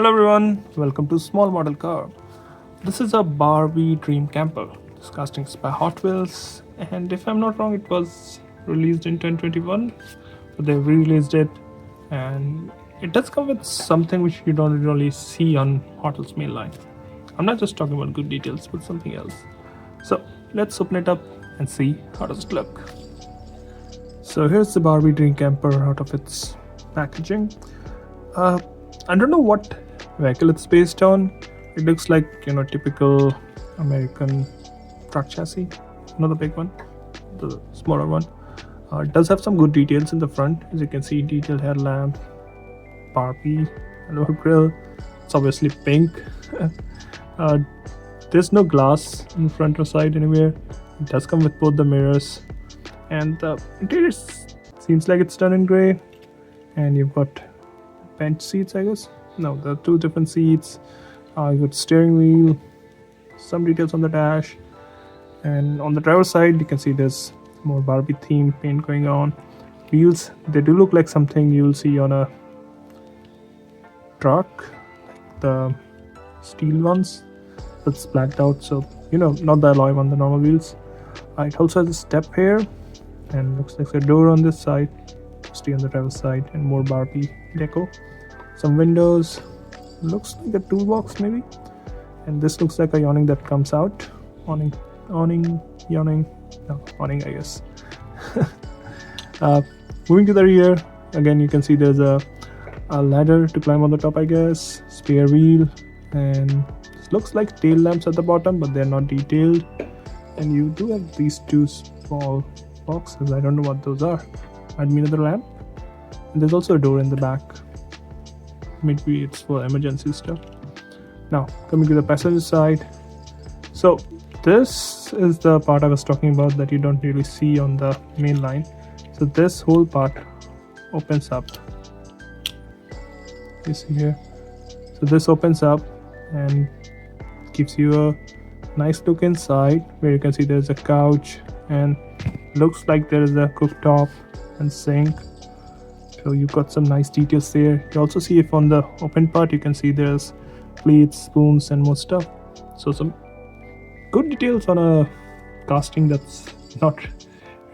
Hello everyone, welcome to Small Model Car. This is a Barbie Dream Camper. This casting is by Hot Wheels, and if I'm not wrong, it was released in 2021, but they re-released it, and it does come with something which you don't really see on Hot Wheels mainline. I'm not just talking about good details, but something else. So let's open it up and see how does it look. So here's the Barbie Dream Camper out of its packaging. I don't know what vehicle it's based on. It looks like, typical American truck chassis. Not the big one, the smaller one. It does have some good details in the front. As you can see, detailed headlamp, Barbie, lower grille. It's obviously pink. There's no glass in the front or side anywhere. It does come with both the mirrors. And the interior seems like it's done in gray. And you've got bench seats, I guess. No, there are two different seats. You've got steering wheel, some details on the dash, and on the driver's side you can see there's more Barbie themed paint going on. Wheels, they do look like something you'll see on a truck, like the steel ones that's blacked out, so not the alloy one, the normal wheels. It also has a step here, and looks like a door on this side, mostly on the driver's side, and more Barbie deco. Some windows, looks like a toolbox maybe, and this looks like a awning that comes out. Awning I guess. Moving to the rear, again you can see there's a ladder to climb on the top, I guess, spare wheel, and it looks like tail lamps at the bottom, but they're not detailed. And you do have these two small boxes, I don't know what those are. Might be another lamp. And there's also a door in the back. Maybe it's for emergency stuff. Now coming to the passenger side, so this is the part I was talking about that you don't really see on the main line. So this whole part opens up, you see here. So this opens up and gives you a nice look inside, where you can see there's a couch and looks like there is a cooktop and sink. So you've got some nice details there. You also see if on the open part you can see there's plates, spoons, and more stuff. So some good details on a casting that's not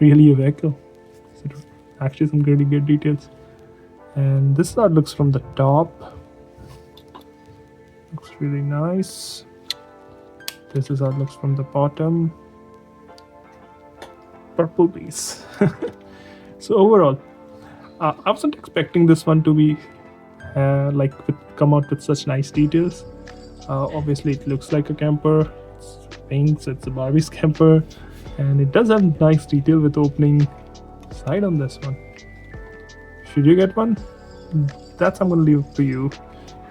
really a vehicle. So actually some really good details. And this is how it looks from the top. Looks really nice. This is how it looks from the bottom. Purple piece. So overall, I wasn't expecting this one to be come out with such nice details. Obviously it looks like a camper, it's pink, so it's a Barbie's camper, and it does have nice detail with opening side on this one. Should you get one? That's I'm gonna leave it to you.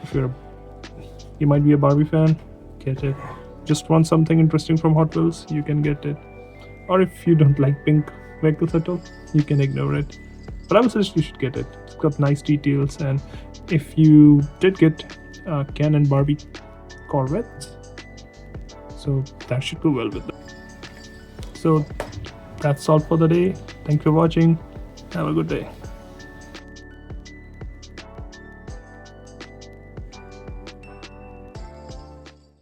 If you might be a Barbie fan, get it. Just want something interesting from Hot Wheels, you can get it. Or if you don't like pink vehicles at all, you can ignore it. But I would suggest you should get it. It's got nice details, and if you did get Ken and Barbie Corvettes, so that should go well with them. So that's all for the day. Thank you for watching. Have a good day.